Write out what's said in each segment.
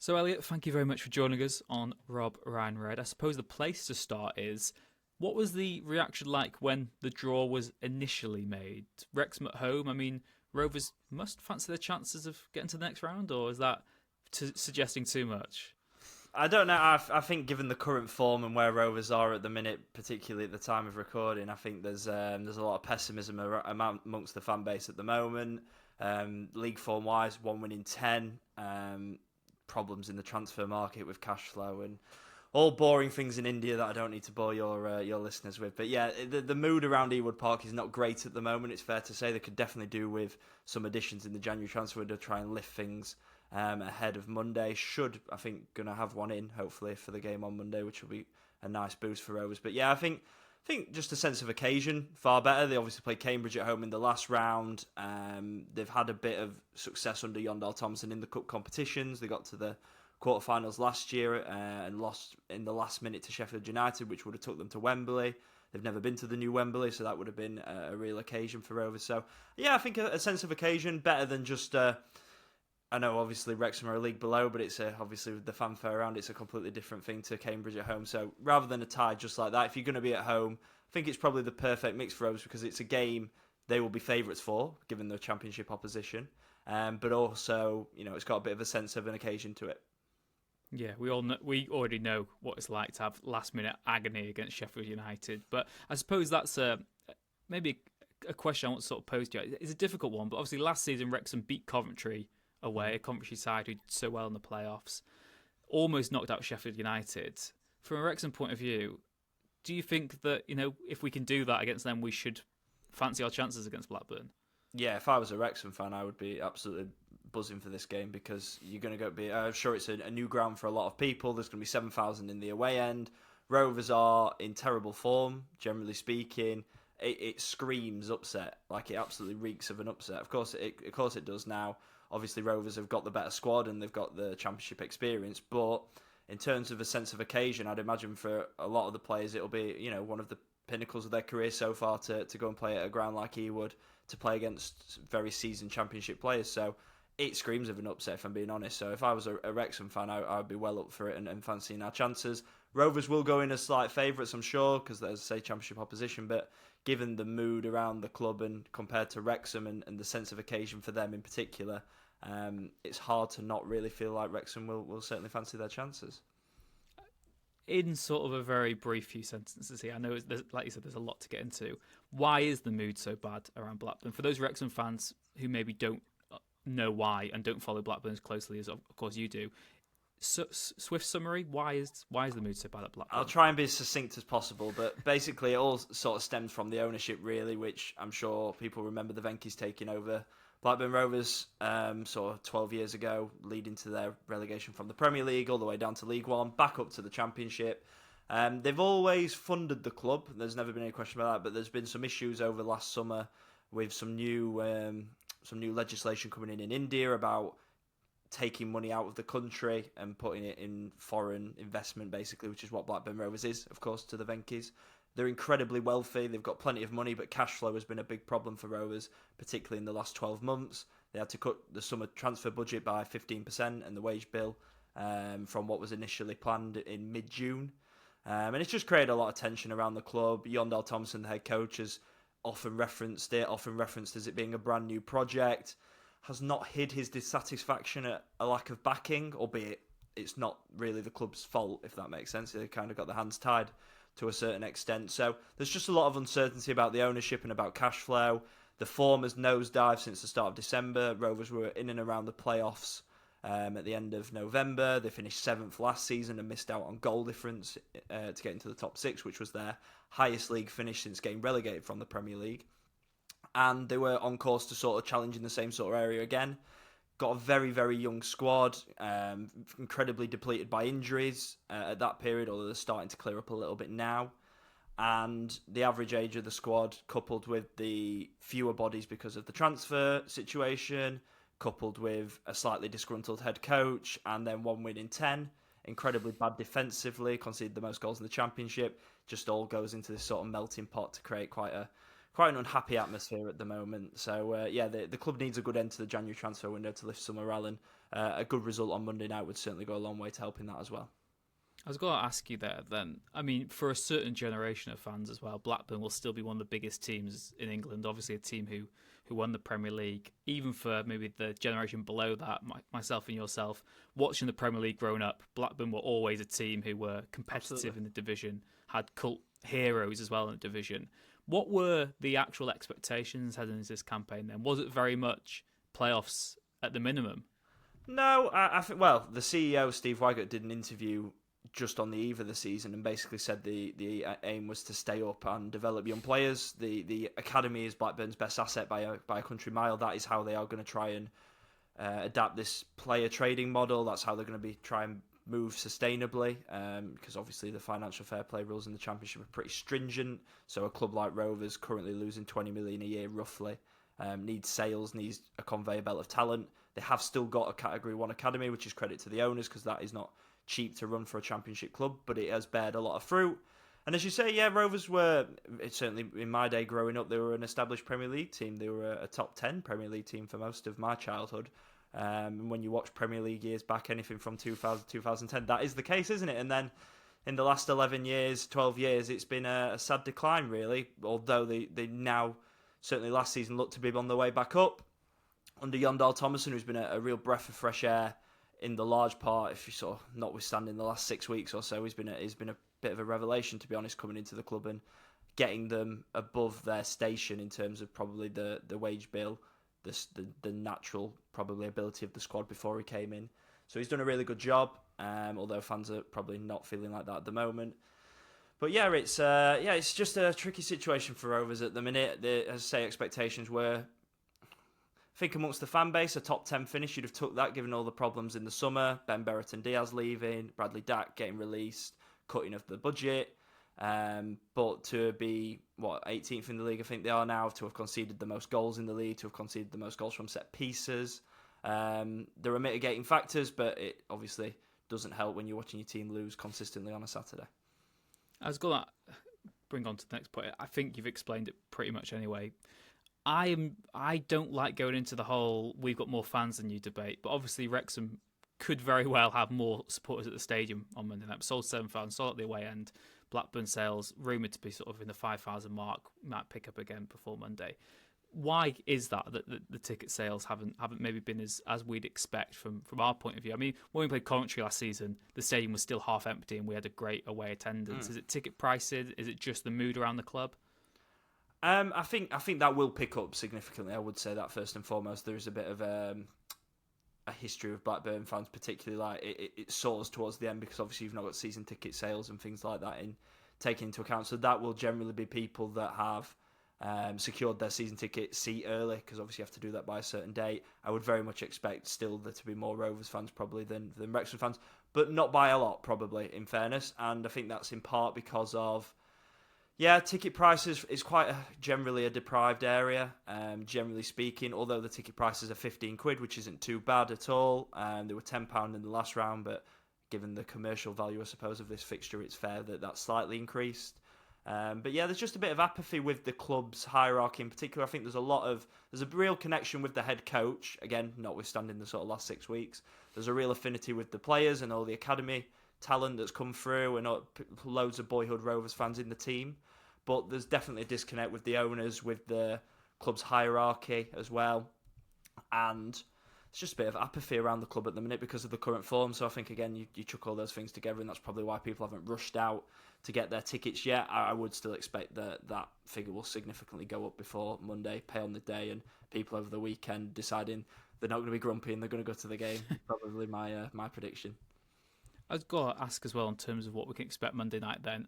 So, Elliot, thank you very much for joining us on Rob Ryan Red. I suppose the place to start is what was the reaction like when the draw was initially made? Wrexham at home, I mean, Rovers must fancy their chances of getting to the next round, or is that suggesting too much? I don't know. I think given the current form and where Rovers are at the minute, particularly at the time of recording, I think there's a lot of pessimism amongst the fan base at the moment. League form wise, 1 win in 10. Problems in the transfer market with cash flow and all boring things in India that I don't need to bore your listeners with. But yeah, the mood around Ewood Park is not great at the moment. It's fair to say they could definitely do with some additions in the January transfer window to try and lift things ahead of Monday. I think, going to have one in, hopefully, for the game on Monday, which will be a nice boost for Rovers. But yeah, I think just a sense of occasion, far better. They obviously played Cambridge at home in the last round. They've had a bit of success under Yondell Thompson in the cup competitions. They got to the quarterfinals last year and lost in the last minute to Sheffield United, which would have took them to Wembley. They've never been to the new Wembley, so that would have been a real occasion for Rovers. So yeah, I think a sense of occasion, better than just I know obviously Wrexham are a league below, but it's obviously with the fanfare around, it's a completely different thing to Cambridge at home. So rather than a tie just like that, if you're going to be at home, I think it's probably the perfect mix for Rovers because it's a game they will be favourites for, given the championship opposition. But also, it's got a bit of a sense of an occasion to it. Yeah, we already know what it's like to have last minute agony against Sheffield United. But I suppose that's maybe a question I want to sort of pose to you. It's a difficult one, but obviously last season Wrexham beat Coventry away, a Coventry side who did so well in the playoffs, almost knocked out Sheffield United. From a Wrexham point of view, do you think that, if we can do that against them, we should fancy our chances against Blackburn? Yeah, if I was a Wrexham fan, I would be absolutely buzzing for this game because you're going to go be. I'm sure it's a new ground for a lot of people. There's going to be 7,000 in the away end. Rovers are in terrible form, generally speaking. It screams upset, like it absolutely reeks of an upset. Of course it does now. Obviously, Rovers have got the better squad and they've got the championship experience. But in terms of a sense of occasion, I'd imagine for a lot of the players, it'll be one of the pinnacles of their career so far to go and play at a ground like Ewood, to play against very seasoned championship players. So it screams of an upset, if I'm being honest. So if I was a Wrexham fan, I'd be well up for it and fancying our chances. Rovers will go in as slight favourites, I'm sure, because there's, say, championship opposition. But given the mood around the club and compared to Wrexham and the sense of occasion for them in particular, it's hard to not really feel like Wrexham will certainly fancy their chances. In sort of a very brief few sentences here, I know, like you said, there's a lot to get into. Why is the mood so bad around Blackburn? For those Wrexham fans who maybe don't know why and don't follow Blackburn as closely as, of course, you do, swift summary: why is the mood so bad at Blackburn? I'll try and be as succinct as possible, but basically it all sort of stems from the ownership, really, which I'm sure people remember the Venky's taking over Blackburn Rovers sort of 12 years ago, leading to their relegation from the Premier League all the way down to League One, back up to the Championship. They've always funded the club. There's never been any question about that, but there's been some issues over last summer with some new legislation coming in India about taking money out of the country and putting it in foreign investment, basically, which is what Blackburn Rovers is, of course, to the Venky's. They're incredibly wealthy. They've got plenty of money, but cash flow has been a big problem for Rovers, particularly in the last 12 months. They had to cut the summer transfer budget by 15% and the wage bill from what was initially planned in mid-June. And it's just created a lot of tension around the club. Yondell Thompson, the head coach, has often referenced as it being a brand new project, has not hid his dissatisfaction at a lack of backing, albeit it's not really the club's fault, if that makes sense. They kind of got their hands tied to a certain extent. So there's just a lot of uncertainty about the ownership and about cash flow. The form has nosedived since the start of December. Rovers were in and around the playoffs at the end of November. They finished 7th last season and missed out on goal difference to get into the top 6, which was their highest league finish since getting relegated from the Premier League. And they were on course to sort of challenge in the same sort of area again. Got a very, very young squad, incredibly depleted by injuries at that period, although they're starting to clear up a little bit now. And the average age of the squad, coupled with the fewer bodies because of the transfer situation, coupled with a slightly disgruntled head coach, and then 1 win in 10, incredibly bad defensively, conceded the most goals in the Championship, just all goes into this sort of melting pot to create quite an unhappy atmosphere at the moment. So, the club needs a good end to the January transfer window to lift some morale a good result on Monday night would certainly go a long way to helping that as well. I was going to ask you there then. I mean, for a certain generation of fans as well, Blackburn will still be one of the biggest teams in England. Obviously, a team who won the Premier League. Even for maybe the generation below that, myself and yourself, watching the Premier League growing up, Blackburn were always a team who were competitive Absolutely. In the division, had cult heroes as well in the division. What were the actual expectations heading into this campaign then? Was it very much playoffs at the minimum? No, I think, well, the CEO, Steve Wygott, did an interview just on the eve of the season and basically said the aim was to stay up and develop young players. The academy is Blackburn's best asset by a country mile. That is how they are going to try and adapt this player trading model. That's how they're going to be try and move sustainably, because obviously the financial fair play rules in the Championship are pretty stringent. So a club like Rovers, currently losing 20 million a year roughly, needs sales, needs a conveyor belt of talent. They have still got a Category 1 academy, which is credit to the owners, because that is not cheap to run for a Championship club, but it has bared a lot of fruit. And as you say, yeah, Rovers were, certainly in my day growing up, they were an established Premier League team. They were a top 10 Premier League team for most of my childhood. And when you watch Premier League years back, anything from 2000 to 2010, that is the case, isn't it? And then in the last 11 years, 12 years, it's been a sad decline, really, although they now, certainly last season, look to be on their way back up. Under Yondal Thomason, who's been a real breath of fresh air in the large part, if you sort of notwithstanding the last 6 weeks or so, he's been a bit of a revelation, to be honest, coming into the club and getting them above their station in terms of probably the wage bill, the natural probably ability of the squad before he came in. So he's done a really good job, although fans are probably not feeling like that at the moment. But yeah, it's just a tricky situation for Rovers at the minute. As I say, expectations were, I think amongst the fan base, a top 10 finish, you'd have took that given all the problems in the summer. Ben Berreton Diaz leaving, Bradley Dack getting released, cutting of the budget. But to be, 18th in the league, I think they are now, to have conceded the most goals in the league, to have conceded the most goals from set pieces. There are mitigating factors, but it obviously doesn't help when you're watching your team lose consistently on a Saturday. I was going to bring on to the next point. I think you've explained it pretty much anyway. I don't like going into the whole we've got more fans than you debate, but obviously Wrexham could very well have more supporters at the stadium on Monday night. Sold 7,000, sold at the away end. Blackburn sales rumoured to be sort of in the 5,000 mark, might pick up again before Monday. Why is that the ticket sales haven't maybe been as we'd expect from our point of view? I mean, when we played Coventry last season, the stadium was still half empty and we had a great away attendance. Is it ticket prices? Is it just the mood around the club? I think that will pick up significantly. I would say that first and foremost. There is a bit of a history of Blackburn fans, particularly like it soars towards the end because obviously you've not got season ticket sales and things like that in taken into account. So that will generally be people that have secured their season ticket seat early, because obviously you have to do that by a certain date. I would very much expect still there to be more Rovers fans probably than Wrexham fans, but not by a lot probably, in fairness. And I think that's in part because of ticket prices is quite generally a deprived area, generally speaking, although the ticket prices are 15 quid, which isn't too bad at all. They were £10 in the last round, but given the commercial value, I suppose, of this fixture, it's fair that that's slightly increased. But yeah, there's just a bit of apathy with the club's hierarchy in particular. I think there's a real connection with the head coach, again, notwithstanding the sort of last 6 weeks. There's a real affinity with the players and all the academy talent that's come through, and loads of boyhood Rovers fans in the team. But there's definitely a disconnect with the owners, with the club's hierarchy as well. And it's just a bit of apathy around the club at the minute because of the current form. So I think, again, you chuck all those things together, and that's probably why people haven't rushed out to get their tickets yet. I would still expect that figure will significantly go up before Monday, pay on the day, and people over the weekend deciding they're not going to be grumpy and they're going to go to the game. Probably my prediction. I was going to ask as well in terms of what we can expect Monday night then.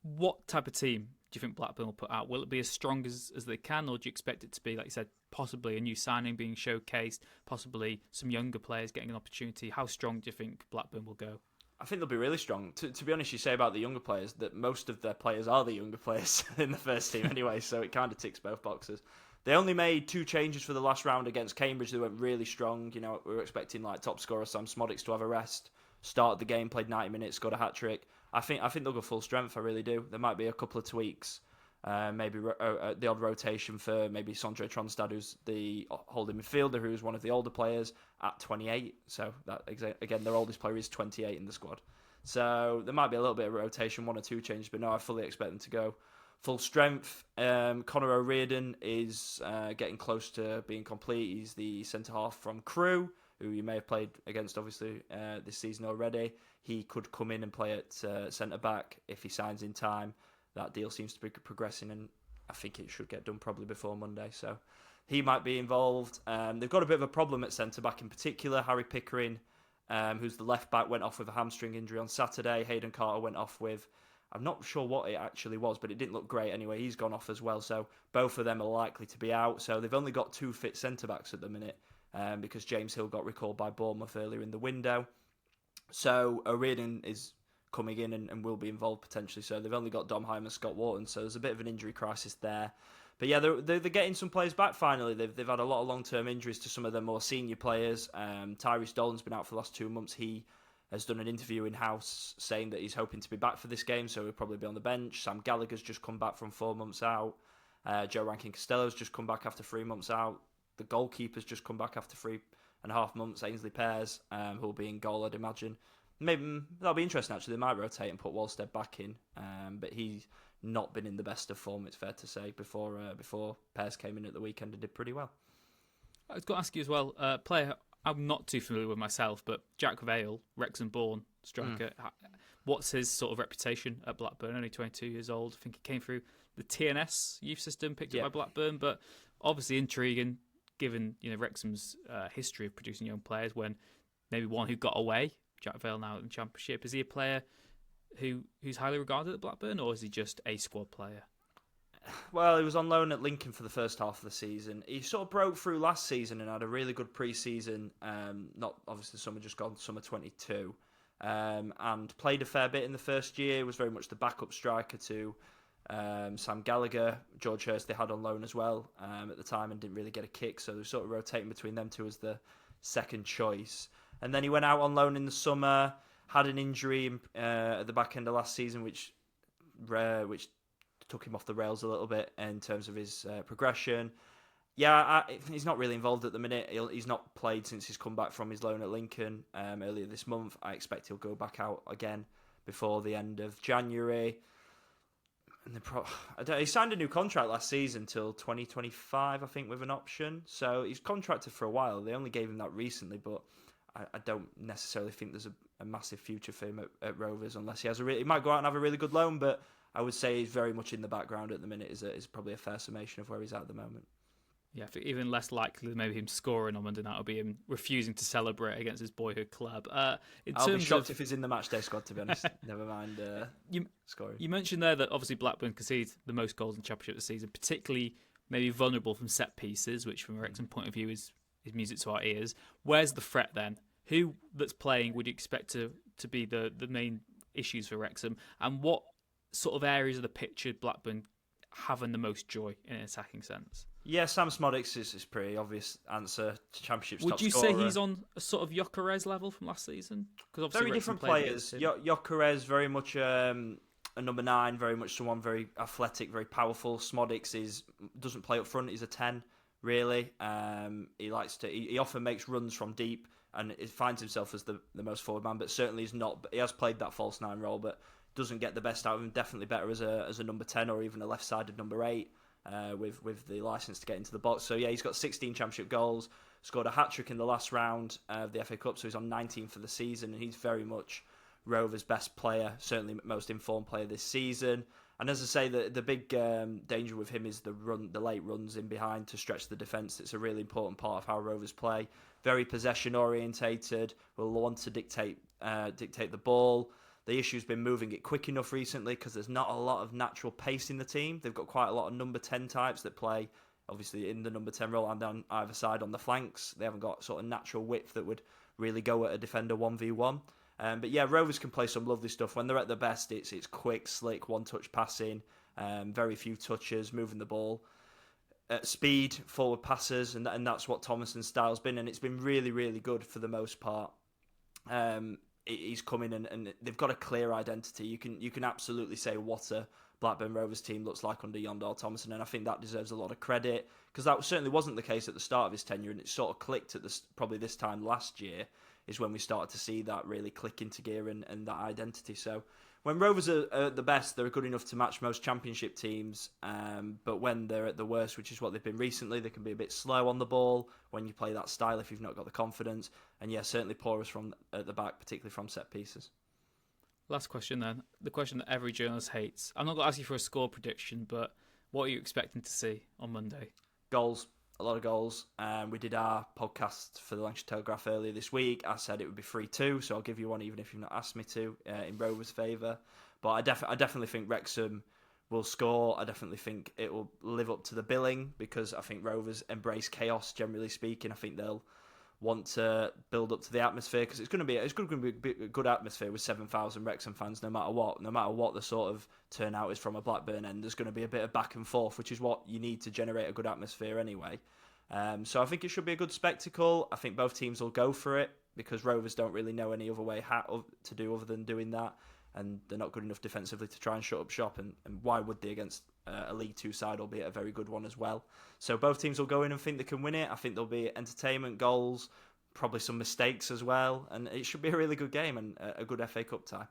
What type of team do you think Blackburn will put out? Will it be as strong as they can, or do you expect it to be, like you said, possibly a new signing being showcased, possibly some younger players getting an opportunity? How strong do you think Blackburn will go? I think they'll be really strong. To be honest, you say about the younger players that most of their players are the younger players in the first team anyway, so it kind of ticks both boxes. They only made 2 changes for the last round against Cambridge. They went really strong. You know, we were expecting like top scorer Sam Smodics to have a rest, started the game, played 90 minutes, scored a hat-trick. I think they'll go full strength, I really do. There might be a couple of tweaks Maybe the odd rotation for maybe Sondre Tronstad, who's the holding midfielder, who's one of the older players at 28. So that again, their oldest player is 28 in the squad. So there might be a little bit of rotation, 1 or 2 changes, but no, I fully expect them to go full strength. Conor O'Riordan is getting close to being complete. He's the centre half from Crewe, who you may have played against, obviously, this season already. He could come in and play at centre back if he signs in time. That deal seems to be progressing, and I think it should get done probably before Monday. So he might be involved. They've got a bit of a problem at centre back in particular. Harry Pickering, who's the left back, went off with a hamstring injury on Saturday. Hayden Carter went off with, I'm not sure what it actually was, but it didn't look great anyway. He's gone off as well. So both of them are likely to be out. So they've only got 2 fit centre backs at the minute because James Hill got recalled by Bournemouth earlier in the window. So O'Riordan is coming in and will be involved potentially. So they've only got Dom Hyman and Scott Wharton. So there's a bit of an injury crisis there. But yeah, they're getting some players back finally. They've had a lot of long-term injuries to some of their more senior players. Tyrese Dolan's been out for the last 2 months. He has done an interview in-house saying that he's hoping to be back for this game, so he'll probably be on the bench. Sam Gallagher's just come back from 4 months out. Joe Rankin-Costello's just come back after 3 months out. The goalkeeper's just come back after 3.5 months. Ainsley Pears, who'll be in goal, I'd imagine. Maybe that'll be interesting, actually. They might rotate and put Wallstead back in, but he's not been in the best of form, it's fair to say, before Pears came in at the weekend and did pretty well. I was going to ask you as well, player I'm not too familiar with myself, but Jack Vale, Wrexham born striker. What's his sort of reputation at Blackburn? Only 22 years old. I think he came through the TNS youth system, picked up by Blackburn, but obviously intriguing given Wrexham's history of producing young players. When maybe one who got away, Jack Vale now in the Championship. Is he a player who's highly regarded at Blackburn, or is he just a squad player? Well, he was on loan at Lincoln for the first half of the season. He sort of broke through last season and had a really good pre-season. Not obviously summer just gone, summer 22, and played a fair bit in the first year. Was very much the backup striker to Sam Gallagher. George Hurst they had on loan as well at the time and didn't really get a kick, so they were sort of rotating between them two as the second choice. And then he went out on loan in the summer, had an injury at the back end of last season, which took him off the rails a little bit in terms of his progression. He's not really involved at the minute. He's not played since he's come back from his loan at Lincoln earlier this month. I expect he'll go back out again before the end of January. And he signed a new contract last season till 2025, I think, with an option. So he's contracted for a while. They only gave him that recently, but I don't necessarily think there's a massive future for him at Rovers unless he has he might go out and have a really good loan, but I would say he's very much in the background at the minute is probably a fair summation of where he's at the moment. Yeah, I think even less likely than maybe him scoring on Monday night will be him refusing to celebrate against his boyhood club. I'll be shocked if he's in the matchday squad, to be honest. Never mind scoring. You mentioned there that obviously Blackburn conceded the most goals in the Championship this season, particularly maybe vulnerable from set pieces, which from a Wrexham point of view is music to our ears. Where's the threat then? Who that's playing would you expect to be the main issues for Wrexham? And what sort of areas of the pitch should Blackburn having the most joy in an attacking sense? Yeah, Sam Smodics is a pretty obvious answer to Championship top scorer. Would you say he's on a sort of Gyökeres level from last season? Because very different players. Gyökeres very much a number 9, very much someone very athletic, very powerful. Smodics doesn't play up front. He's a 10, really. He often makes runs from deep and it finds himself as the most forward man, but certainly is not. He has played that false 9 role, but doesn't get the best out of him. Definitely better as a number 10 or even a left-sided number 8 with the licence to get into the box. So yeah, he's got 16 Championship goals, scored a hat-trick in the last round of the FA Cup, so he's on 19 for the season, and he's very much Rovers' best player, certainly most informed player this season. And as I say, the big danger with him is the late runs in behind to stretch the defence. It's a really important part of how Rovers play. Very possession orientated, will want to dictate the ball. The issue's been moving it quick enough recently because there's not a lot of natural pace in the team. They've got quite a lot of number 10 types that play, obviously, in the number 10 role and on either side on the flanks. They haven't got sort of natural width that would really go at a defender 1v1. But yeah, Rovers can play some lovely stuff. When they're at their best, it's quick, slick, one-touch passing, very few touches, moving the ball. Speed, forward passes, and that's what Thomason's style's been, and it's been really, really good for the most part. he's coming and they've got a clear identity. You can absolutely say what a Blackburn Rovers team looks like under Yondell Thomason, and I think that deserves a lot of credit because that certainly wasn't the case at the start of his tenure, and it sort of clicked at probably this time last year is when we started to see that really click into gear and that identity. So when Rovers are at the best, they're good enough to match most championship teams, but when they're at the worst, which is what they've been recently, they can be a bit slow on the ball when you play that style if you've not got the confidence, and yeah, certainly porous from at the back, particularly from set pieces. Last question then. The question that every journalist hates. I'm not going to ask you for a score prediction, but what are you expecting to see on Monday? Goals. A lot of goals. We did our podcast for the Lancashire Telegraph earlier this week. I said it would be 3-2, so I'll give you one even if you've not asked me to, in Rovers' favour. But I definitely think Wrexham will score. I definitely think it will live up to the billing because I think Rovers embrace chaos, generally speaking. I think they'll want to build up to the atmosphere because it's going to be a good atmosphere with 7,000 Wrexham fans no matter what the sort of turnout is from a Blackburn end. There's going to be a bit of back and forth, which is what you need to generate a good atmosphere anyway. So I think it should be a good spectacle. I think both teams will go for it because Rovers don't really know any other way to do other than doing that, and they're not good enough defensively to try and shut up shop, and why would they against a League Two side, albeit a very good one as well. So both teams will go in and think they can win it. I think there'll be entertainment, goals, probably some mistakes as well, and it should be a really good game and a good FA Cup tie.